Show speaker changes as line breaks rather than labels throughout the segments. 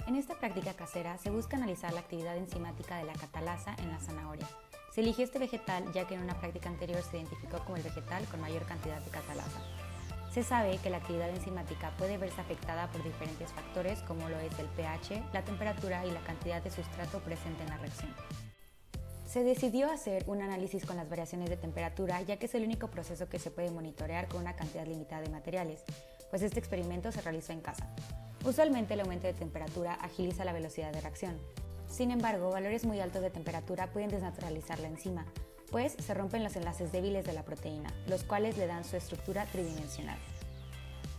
En esta práctica casera se busca analizar la actividad enzimática de la catalasa en la zanahoria. Se eligió este vegetal ya que en una práctica anterior se identificó como el vegetal con mayor cantidad de catalasa. Se sabe que la actividad enzimática puede verse afectada por diferentes factores como lo es el pH, la temperatura y la cantidad de sustrato presente en la reacción. Se decidió hacer un análisis con las variaciones de temperatura ya que es el único proceso que se puede monitorear con una cantidad limitada de materiales, pues este experimento se realizó en casa. Usualmente el aumento de temperatura agiliza la velocidad de reacción. Sin embargo, valores muy altos de temperatura pueden desnaturalizar la enzima, pues se rompen los enlaces débiles de la proteína, los cuales le dan su estructura tridimensional.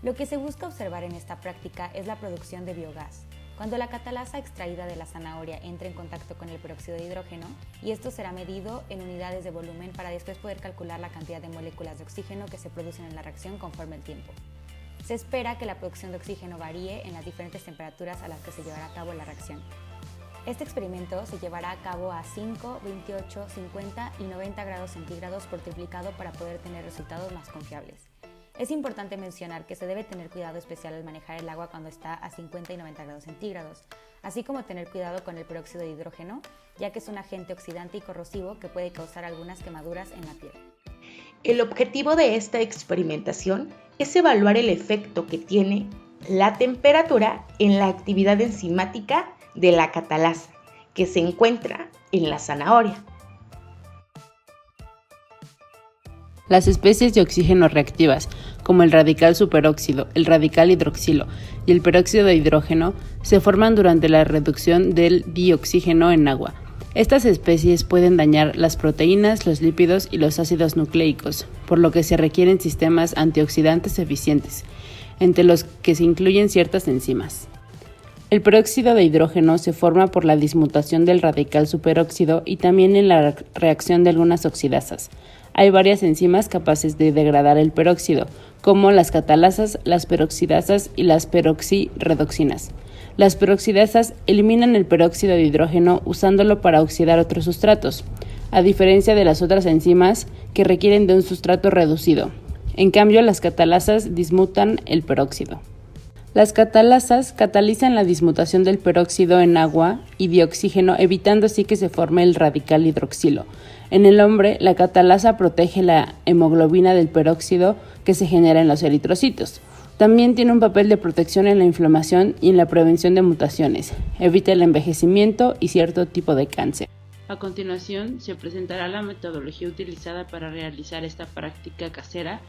Lo que se busca observar en esta práctica es la producción de biogás, cuando la catalasa extraída de la zanahoria entra en contacto con el peróxido de hidrógeno, y esto será medido en unidades de volumen para después poder calcular la cantidad de moléculas de oxígeno que se producen en la reacción conforme el tiempo. Se espera que la producción de oxígeno varíe en las diferentes temperaturas a las que se llevará a cabo la reacción. Este experimento se llevará a cabo a 5, 28, 50 y 90 grados centígrados por triplicado para poder tener resultados más confiables. Es importante mencionar que se debe tener cuidado especial al manejar el agua cuando está a 50 y 90 grados centígrados, así como tener cuidado con el peróxido de hidrógeno, ya que es un agente oxidante y corrosivo que puede causar algunas quemaduras en la piel.
El objetivo de esta experimentación es evaluar el efecto que tiene la temperatura en la actividad enzimática de la catalasa, que se encuentra en la zanahoria.
Las especies de oxígeno reactivas, como el radical superóxido, el radical hidroxilo y el peróxido de hidrógeno, se forman durante la reducción del dioxígeno en agua. Estas especies pueden dañar las proteínas, los lípidos y los ácidos nucleicos, por lo que se requieren sistemas antioxidantes eficientes, entre los que se incluyen ciertas enzimas. El peróxido de hidrógeno se forma por la dismutación del radical superóxido y también en la reacción de algunas oxidasas. Hay varias enzimas capaces de degradar el peróxido, como las catalasas, las peroxidasas y las peroxirredoxinas. Las peroxidasas eliminan el peróxido de hidrógeno usándolo para oxidar otros sustratos, a diferencia de las otras enzimas que requieren de un sustrato reducido. En cambio, las catalasas dismutan el peróxido. Las catalasas catalizan la dismutación del peróxido en agua y dioxígeno, evitando así que se forme el radical hidroxilo. En el hombre, la catalasa protege la hemoglobina del peróxido que se genera en los eritrocitos. También tiene un papel de protección en la inflamación y en la prevención de mutaciones. Evita el envejecimiento y cierto tipo de cáncer. A continuación, se presentará la metodología utilizada para realizar esta práctica casera.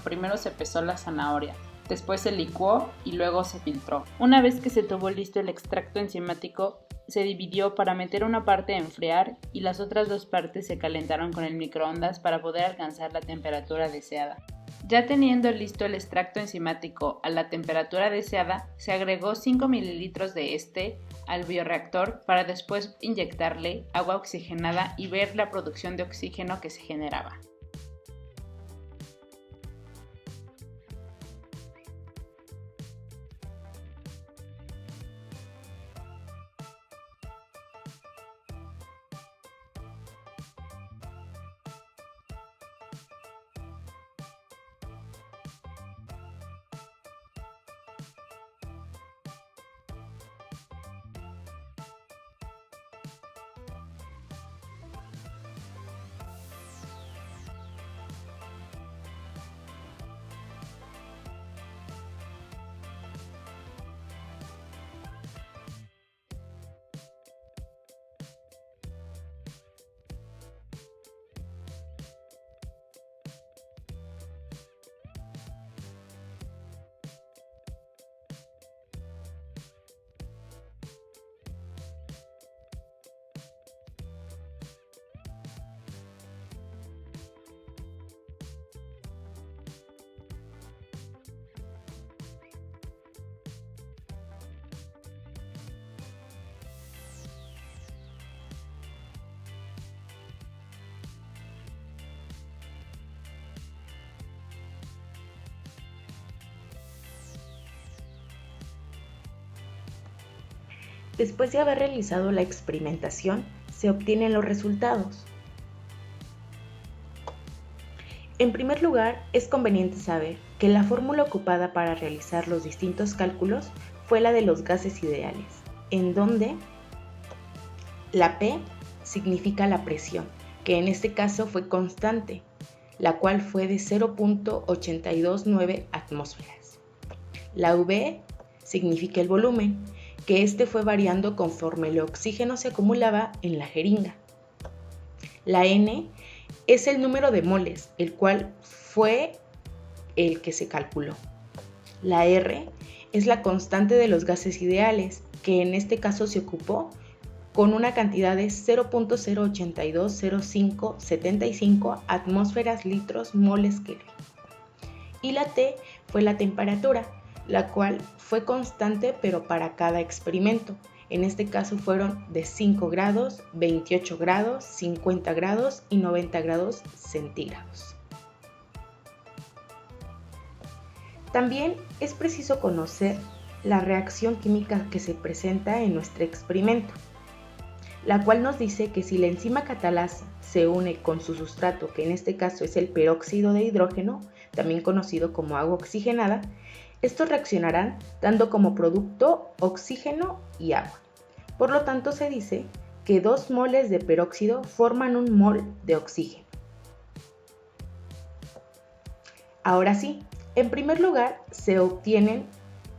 Primero se pesó la zanahoria, después se licuó y luego se filtró. Una vez que se tuvo listo el extracto enzimático, se dividió para meter una parte a enfriar y las otras dos partes se calentaron con el microondas para poder alcanzar la temperatura deseada. Ya teniendo listo el extracto enzimático a la temperatura deseada, se agregó 5 ml de este al bioreactor para después inyectarle agua oxigenada y ver la producción de oxígeno que se generaba.
Después de haber realizado la experimentación, se obtienen los resultados. En primer lugar, es conveniente saber que la fórmula ocupada para realizar los distintos cálculos fue la de los gases ideales, en donde la P significa la presión, que en este caso fue constante, la cual fue de 0.829 atmósferas. La V significa el volumen, que este fue variando conforme el oxígeno se acumulaba en la jeringa. La N es el número de moles, el cual fue el que se calculó. La R es la constante de los gases ideales, que en este caso se ocupó con una cantidad de 0.0820575 atmósferas litros moles Kelvin. Y la T fue la temperatura, la cual fue constante pero para cada experimento. En este caso fueron de 5 grados, 28 grados, 50 grados y 90 grados centígrados. También es preciso conocer la reacción química que se presenta en nuestro experimento, la cual nos dice que si la enzima catalasa se une con su sustrato, que en este caso es el peróxido de hidrógeno, también conocido como agua oxigenada, estos reaccionarán dando como producto oxígeno y agua. Por lo tanto, se dice que 2 moles de peróxido forman 1 mol de oxígeno. Ahora sí, en primer lugar se obtienen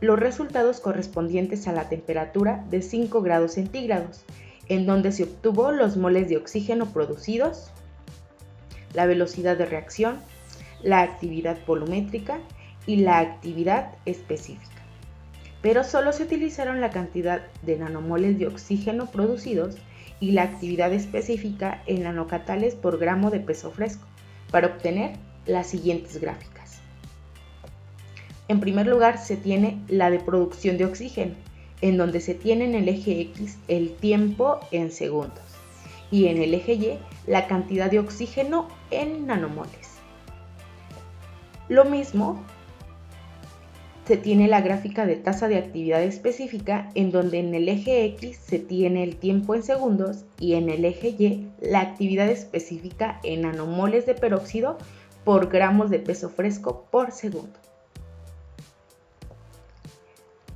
los resultados correspondientes a la temperatura de 5 grados centígrados, en donde se obtuvo los moles de oxígeno producidos, la velocidad de reacción, la actividad volumétrica y la actividad específica. Pero solo se utilizaron la cantidad de nanomoles de oxígeno producidos y la actividad específica en nanocatales por gramo de peso fresco para obtener las siguientes gráficas. En primer lugar se tiene la de producción de oxígeno, en donde se tiene en el eje X el tiempo en segundos y en el eje Y la cantidad de oxígeno en nanomoles. Lo mismo se tiene la gráfica de tasa de actividad específica, en donde en el eje X se tiene el tiempo en segundos y en el eje Y la actividad específica en nanomoles de peróxido por gramos de peso fresco por segundo.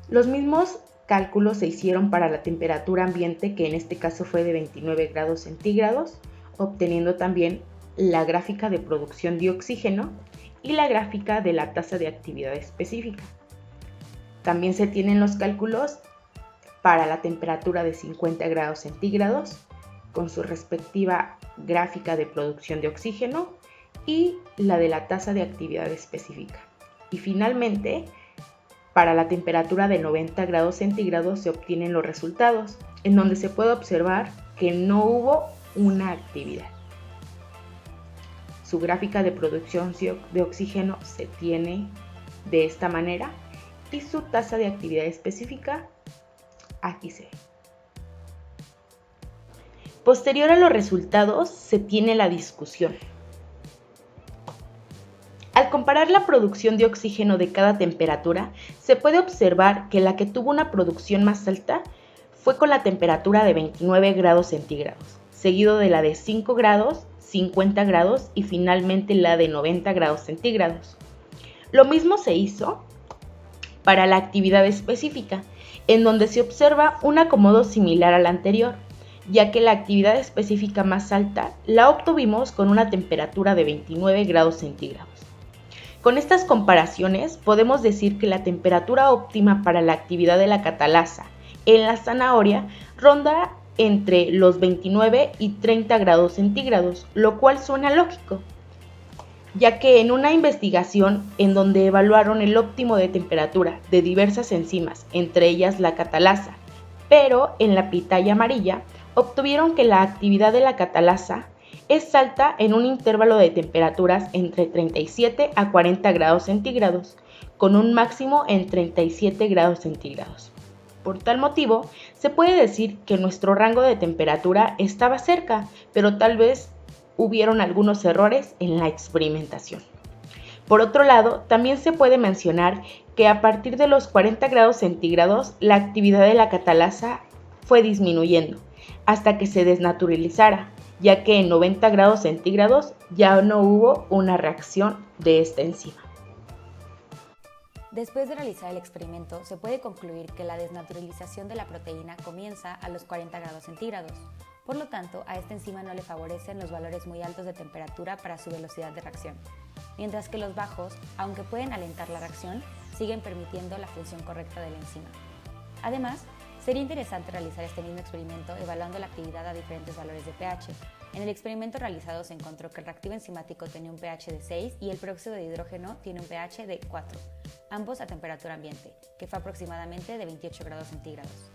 Los mismos cálculos se hicieron para la temperatura ambiente, que en este caso fue de 29 grados centígrados, obteniendo también la gráfica de producción de oxígeno y la gráfica de la tasa de actividad específica. También se tienen los cálculos para la temperatura de 50 grados centígrados, con su respectiva gráfica de producción de oxígeno y la de la tasa de actividad específica. Y finalmente, para la temperatura de 90 grados centígrados se obtienen los resultados, en donde se puede observar que no hubo una actividad. Su gráfica de producción de oxígeno se tiene de esta manera y su tasa de actividad específica aquí se ve. Posterior a los resultados se tiene la discusión. Al comparar la producción de oxígeno de cada temperatura, se puede observar que la que tuvo una producción más alta fue con la temperatura de 29 grados centígrados, seguido de la de 5 grados, 50 grados y finalmente la de 90 grados centígrados. Lo mismo se hizo para la actividad específica, en donde se observa un acomodo similar al anterior, ya que la actividad específica más alta la obtuvimos con una temperatura de 29 grados centígrados. Con estas comparaciones podemos decir que la temperatura óptima para la actividad de la catalasa en la zanahoria ronda entre los 29 y 30 grados centígrados, lo cual suena lógico, ya que en una investigación en donde evaluaron el óptimo de temperatura de diversas enzimas, entre ellas la catalasa, pero en la pitaya amarilla obtuvieron que la actividad de la catalasa es alta en un intervalo de temperaturas entre 37 a 40 grados centígrados, con un máximo en 37 grados centígrados. Por tal motivo, se puede decir que nuestro rango de temperatura estaba cerca, pero tal vez hubieron algunos errores en la experimentación. Por otro lado, también se puede mencionar que a partir de los 40 grados centígrados, la actividad de la catalasa fue disminuyendo hasta que se desnaturalizara, ya que en 90 grados centígrados ya no hubo una reacción de esta enzima.
Después de realizar el experimento, se puede concluir que la desnaturalización de la proteína comienza a los 40 grados centígrados. Por lo tanto, a esta enzima no le favorecen los valores muy altos de temperatura para su velocidad de reacción, mientras que los bajos, aunque pueden alentar la reacción, siguen permitiendo la función correcta de la enzima. Además, sería interesante realizar este mismo experimento evaluando la actividad a diferentes valores de pH. En el experimento realizado se encontró que el reactivo enzimático tenía un pH de 6 y el peróxido de hidrógeno tiene un pH de 4, ambos a temperatura ambiente, que fue aproximadamente de 28 grados centígrados.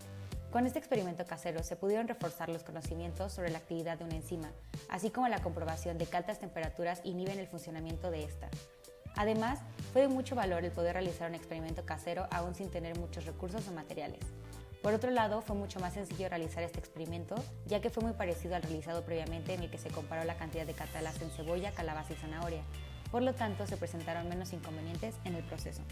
Con este experimento casero se pudieron reforzar los conocimientos sobre la actividad de una enzima, así como la comprobación de que altas temperaturas inhiben el funcionamiento de esta. Además, fue de mucho valor el poder realizar un experimento casero aún sin tener muchos recursos o materiales. Por otro lado, fue mucho más sencillo realizar este experimento, ya que fue muy parecido al realizado previamente en el que se comparó la cantidad de catalasa en cebolla, calabaza y zanahoria. Por lo tanto, se presentaron menos inconvenientes en el proceso.